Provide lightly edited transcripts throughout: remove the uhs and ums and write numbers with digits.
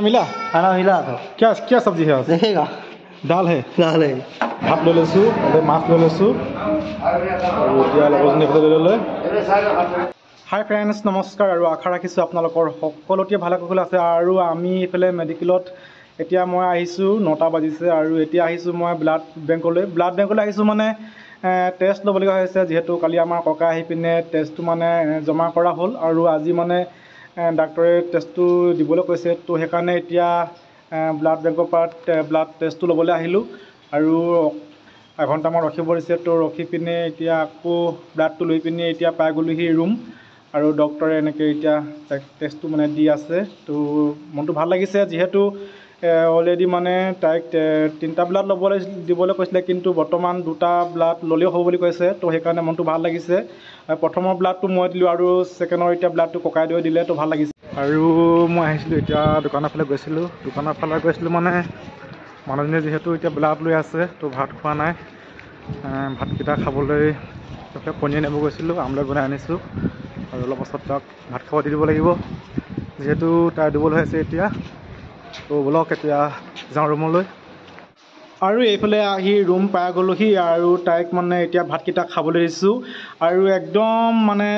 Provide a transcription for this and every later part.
मिला खाना मिला तो क्या क्या सब्जी है? देखेगा दाल है दाल है भात লৈ লৈছোঁ মাছ লৈ লৈছোঁ আৰু এতিয়া লগৰজনী এফালে লৈ ল'লে। হাই ফ্ৰেণ্ডছ নমস্কাৰ আৰু আশা ৰাখিছোঁ আপোনালোকৰ সকলোতে ভালে কুশলে আছে। আৰু আমি এইফালে মেডিকেলত এতিয়া মই আহিছোঁ 9টা বাজিছে আৰু এতিয়া আহিছোঁ মই ব্লাড বেংকলৈ আহিছোঁ মানে টেষ্ট ল'বলগীয়া হৈছে যিহেতু কালি আমাৰ ককা আহি পিনে টেষ্টটো মানে জমা কৰা হ'ল আৰু আজি মানে ডাক্তৰে টেষ্টটো দিবলৈ কৈছে। তো সেইকাৰণে এতিয়া ব্লাড বেংকৰ পৰা ব্লাড টেষ্টটো ল'বলৈ আহিলোঁ আৰু এঘণ্টামান ৰখিব দিছে। তো ৰখি পিনে এতিয়া আকৌ ব্লাডটো লৈ পিনে এতিয়া পাই গ'লোহি ৰুম আৰু ডক্তৰে এনেকৈ এতিয়া টেষ্টটো মানে দি আছে। তো মনটো ভাল লাগিছে যিহেতু অলৰেডি মানে তাইক 3টা ব্লাড দিবলৈ কৈছিলে কিন্তু বৰ্তমান 2টা ব্লাড ল'লেও হ'ব বুলি কৈছে। তো সেইকাৰণে মনটো ভাল লাগিছে। প্ৰথমৰ ব্লাডটো মই দিলোঁ আৰু ছেকেণ্ডৰ এতিয়া ব্লাডটো ককাইদেৱে দিলে তো ভাল লাগিছে। আৰু মই আহিছিলোঁ এতিয়া দোকানৰ ফালে গৈছিলোঁ মানে মানুহজনীয়ে যিহেতু এতিয়া ব্লাড লৈ আছে তো ভাত খোৱা নাই ভাতকেইটা খাবলৈ পনীৰ আনিব গৈছিলোঁ আমলেট বনাই আনিছোঁ আৰু অলপ পাছত তাক ভাত খাব দি দিব লাগিব যিহেতু তাই দুৰ্বল হৈ আছে এতিয়া। তো ব'লক এতিয়া যাওঁ ৰুমলৈ। আৰু এইফালে আহি ৰুম পাই গ'লোহি আৰু তাইক মানে এতিয়া ভাতকেইটা খাবলৈ দিছোঁ আৰু একদম মানে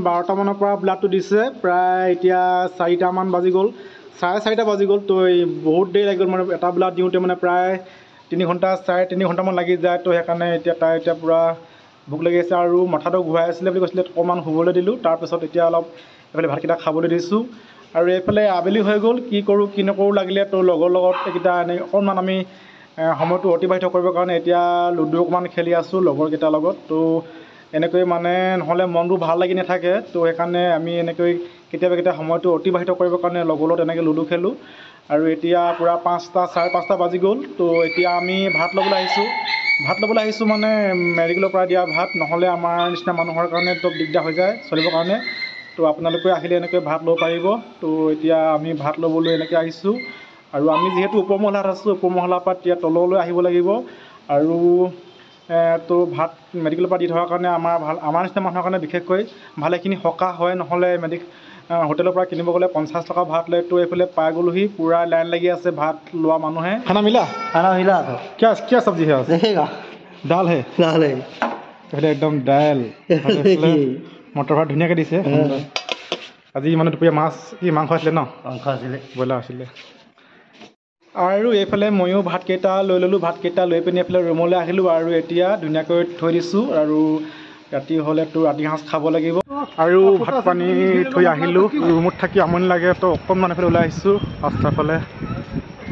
12টামানৰ পৰা ব্লাডটো দিছে প্ৰায় এতিয়া 4টামান বাজি গ'ল 4:30 বাজি গ'ল। তো বহুত দেৰি লাগি গ'ল মানে এটা ব্লাড দিওঁতে মানে প্ৰায় 3 ঘণ্টা 3.5 ঘণ্টামান লাগি যায়। তো সেইকাৰণে এতিয়া পূৰা ভোক লাগি আছে আৰু মাথাটো ঘূৰাই আছিলে বুলি কৈছিলে অকণমান শুবলৈ দিলোঁ। তাৰপিছত এতিয়া অলপ এইফালে ভাতকেইটা খাবলৈ দিছোঁ আৰু এইফালে আবেলি হৈ গ'ল কি কৰোঁ কি নকৰোঁ লাগিলে। তো লগৰ লগত এইকেইটা অকণমান আমি সময়টো অতিবাহিত কৰিবৰ কাৰণে এতিয়া লুডু অকণমান খেলি আছোঁ লগৰকেইটাৰ লগত। তো এনেকৈ মানে নহ'লে মনটো ভাল লাগি নাথাকে। তো সেইকাৰণে আমি এনেকৈ কেতিয়াবা সময়টো অতিবাহিত কৰিবৰ কাৰণে লগৰ লগত এনেকৈ লুডু খেলোঁ আৰু এতিয়া পূৰা 5টা 5:30 বাজি গ'ল। তো এতিয়া আমি ভাত ল'বলৈ আহিছোঁ মানে মেডিকেলৰ পৰা দিয়া ভাত নহ'লে আমাৰ নিচিনা মানুহৰ কাৰণে অলপ দিগদাৰ হৈ যায় চলিবৰ কাৰণে। তো আপোনালোকে আহিলে এনেকৈ ভাত ল'ব পাৰিব। তো এতিয়া আমি ভাত ল'বলৈ এনেকৈ আহিছোঁ আৰু আমি যিহেতু ওপৰ মহলাত আছোঁ ওপৰ মহলাৰ পৰা এতিয়া তললৈ আহিব লাগিব আৰু তো ভাত মেডিকেলৰ পৰা দি থকাৰ কাৰণে আমাৰ নিচিনা মানুহৰ কাৰণে বিশেষকৈ ভালেখিনি সকাহ হয়। নহ'লে হোটেলৰ পৰা কিনিব গ'লে 50 টকা ভাত লয়। তো এইফালে পাই গ'লোহি পূৰা লাইন লাগি আছে ভাত লোৱা মানুহে। খানা মিলা तो क्या क्या सब्जी है? देखेगा दाल है दाल है এইফালে একদম দাইল মটৰ ভাত ধুনীয়াকৈ দিছে। আজি মানে দুপৰীয়া মাংস আছিলে ন ব্ৰইলাৰ আছিলে। আৰু এইফালে ময়ো ভাতকেইটা লৈ ল'লোঁ ভাতকেইটা লৈ পিনি এইফালে ৰুমলৈ আহিলোঁ আৰু এতিয়া ধুনীয়াকৈ থৈ দিছোঁ আৰু ৰাতি হ'লেতো ৰাতি সাঁজ খাব লাগিব। আৰু ভাত পানী থৈ আহিলোঁ ৰুমত থাকি আমনি লাগে তো অকণমান এইফালে ওলাই আহিছোঁ ৰাস্তাৰ ফালে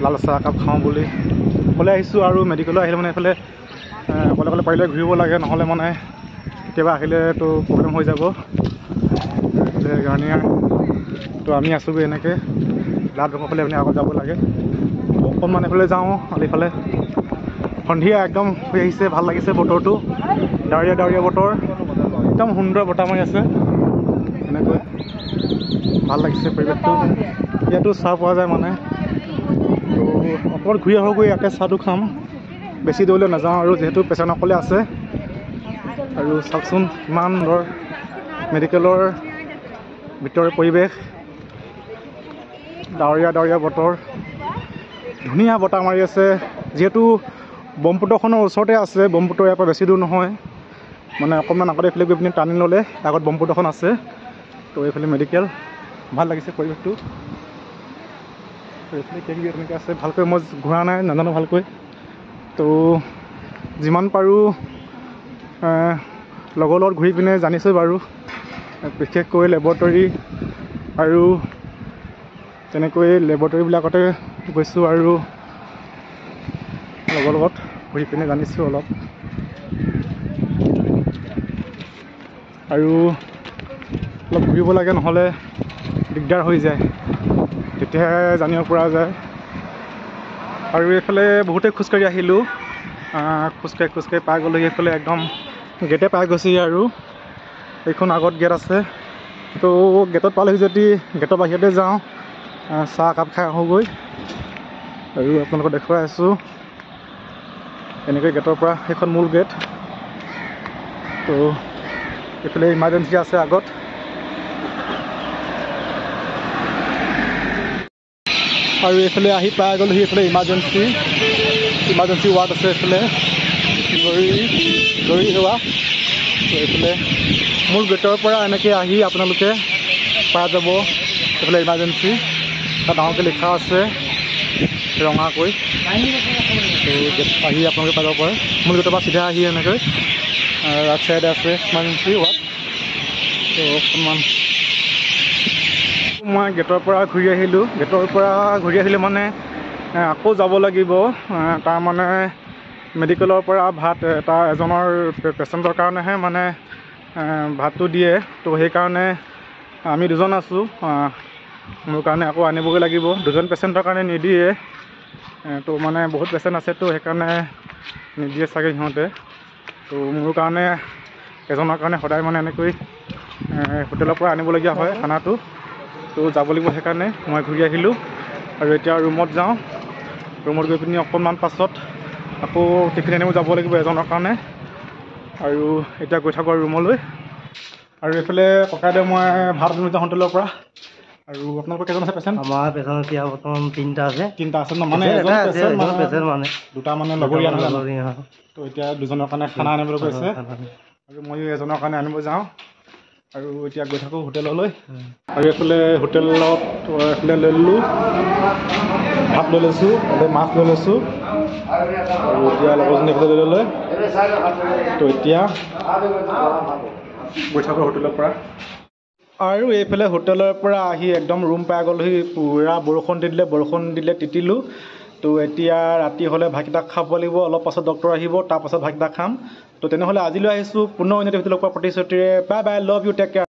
লাল চাহ একাপ খাওঁ বুলি অকলে আহিছোঁ। আৰু মেডিকেললৈ আহিলে মানে এইফালে অকলে পাৰিলে ঘূৰিব লাগে নহ'লে মানে কেতিয়াবা আহিলেতো প্ৰব্লেম হৈ যাব গাৰ্নিয়াৰ। তো আমি আছোঁগৈ এনেকৈ ব্লাড বেংকৰ ফালে আগত যাব লাগে অকণমান এইফালে যাওঁ আলিফালে। সন্ধিয়া একদম হৈ আহিছে ভাল লাগিছে বতৰটো ডাৱৰীয়া বতৰ একদম সুন্দৰ বতাহ মাৰি আছে এনেকৈ ভাল লাগিছে পৰিৱেশটো। ইয়াতো চাহ পোৱা যায় মানে তো অকণমান ঘূৰি আহোঁগৈ ইয়াতে চাহটো খাম বেছি দূৰলৈ নাযাওঁ আৰু যিহেতু পেচেণ্ট অকলে আছে। আৰু চাওকচোন কিমান সুন্দৰ মেডিকেলৰ ভিতৰৰ পৰিৱেশ ডাৱৰীয়া বতৰ ধুনীয়া বতাহ মাৰি আছে যিহেতু ব্ৰহ্মপুত্ৰখনৰ ওচৰতে আছে। ব্ৰহ্মপুত্ৰ ইয়াৰ পৰা বেছি দূৰ নহয় মানে অকণমান আগতে এইফালে গৈ পিনি টানি ল'লে আগত ব্ৰহ্মপুত্ৰখন আছে। তো এইফালে মেডিকেল ভাল লাগিছে পৰিৱেশটো। এইফালে তেনেকৈ আছে ভালকৈ মই ঘূৰা নাই নাজানো ভালকৈ। তো যিমান পাৰোঁ লগৰ লগত ঘূৰি পিনে জানিছোঁ বাৰু বিশেষকৈ লেবৰেটৰী আৰু তেনেকৈ লেবৰেটৰীবিলাকতে গৈছোঁ আৰু লগৰ লগত ঘূৰি পিনে জানিছোঁ অলপ আৰু অলপ ঘূৰিব লাগে নহ'লে দিগদাৰ হৈ যায় তেতিয়াহে জানিব পৰা যায়। আৰু এইফালে বহুতেই খোজকাঢ়ি আহিলোঁ খোজকাঢ়ি পাই গ'লোঁ এইফালে একদম গেটে পাই গৈছে আৰু এইখন আগত গেট আছে। তো গেটত পালেহি যদি গেটৰ বাহিৰতে যাওঁ চাহ একাপ খাই আহোঁগৈ আৰু আপোনালোকক দেখুৱাই আছোঁ এনেকৈ গেটৰ পৰা সেইখন মূল গেট। তো এইফালে ইমাৰ্জেঞ্চি আছে আগত আৰু এইফালে আহি পাই গ'লোহি এইফালে ইমাৰ্জেঞ্চি ৱাৰ্ড আছে এইফালে জৰুৰী সেৱা। তো এইফালে মোৰ গেটৰ পৰা এনেকৈ আহি আপোনালোকে পাই যাব এইফালে ইমাৰ্জেঞ্চি। তাত ডাঙৰকৈ লিখা আছে ৰঙাকৈ। তো আহি আপোনালোকে পাই যাব পাৰে। মোৰ গেটৰ পৰা চিধা আহি এনেকৈ ৰাইট চাইডে আছে ইমাৰ্জেঞ্চি ৱাৰ্ড। তো অকণমান মই গেটৰ পৰা ঘূৰি আহিলোঁ। মানে আকৌ যাব লাগিব। তাৰ মানে মেডিকেলৰ পৰা ভাত এজনৰ পেচেণ্টৰ কাৰণেহে মানে ভাতটো দিয়ে। তো সেইকাৰণে আমি দুজন আছোঁ। মোৰ কাৰণে আকৌ আনিবগৈ লাগিব। দুজন পেচেণ্টৰ কাৰণে নিদিয়ে। তো মানে বহুত পেচেণ্ট আছে, তো সেইকাৰণে নিদিয়ে চাগে সিহঁতে। তো মোৰ কাৰণে এজনৰ কাৰণে সদায় মানে এনেকৈ হোটেলৰ পৰা আনিবলগীয়া হয় খানাটো। তো যাব লাগিব, সেইকাৰণে মই ঘূৰি আহিলোঁ। আৰু এতিয়া ৰুমত যাওঁ। ৰুমত গৈ পিনি অকণমান পাছত আকৌ টিফিন আনিব যাব লাগিব এজনৰ কাৰণে। আৰু এতিয়া গৈ থাকোঁ আৰু ৰুমলৈ। আৰু এইফালে ককাইদেউ মই ভাত আনিব যাওঁ হোটেলৰ পৰা। আৰু আপোনালোকৰ কেইজন আছে পেচেণ্ট? আমাৰ পেচেণ্ট এতিয়া বৰ্তমান তিনিটা আছে ন? মানে এজন পেচেণ্ট মানে দুটা মানে লগৰীয়া নহয়। লগৰীয়া। তো এতিয়া দুজনৰ কাৰণে খানা আনিবলৈ কৈছে। আৰু ময়ো এজনৰ কাৰণে আনিব যাওঁ। আৰু এতিয়া গৈ থাকোঁ হোটেললৈ। আৰু এইফালে হোটেলত এইফালে লৈ ল'লোঁ, ভাত লৈ লৈছোঁ, মাছ লৈ লৈছোঁ। আৰু এতিয়া লগৰজনী এইফালে লৈ ল'লে। তো এতিয়া গৈ থাকোঁ হোটেলৰ পৰা। আৰু এইফালে হোটেলৰ পৰা আহি একদম ৰুম পাই গ'লোহি। পূৰা বৰষুণ দিলে তিতিলোঁ। তো এতিয়া ৰাতি হ'লে ভাতকেইটা খাব লাগিব। অলপ পাছত ডক্টৰ আহিব, তাৰপাছত ভাতকেইটা খাম। তো তেনেহ'লে আজিলৈ আহিছোঁ পুনৰ অন্য হোটেলৰ পৰা প্ৰতিশ্ৰুতিৰে। Bye bye, love you, take care.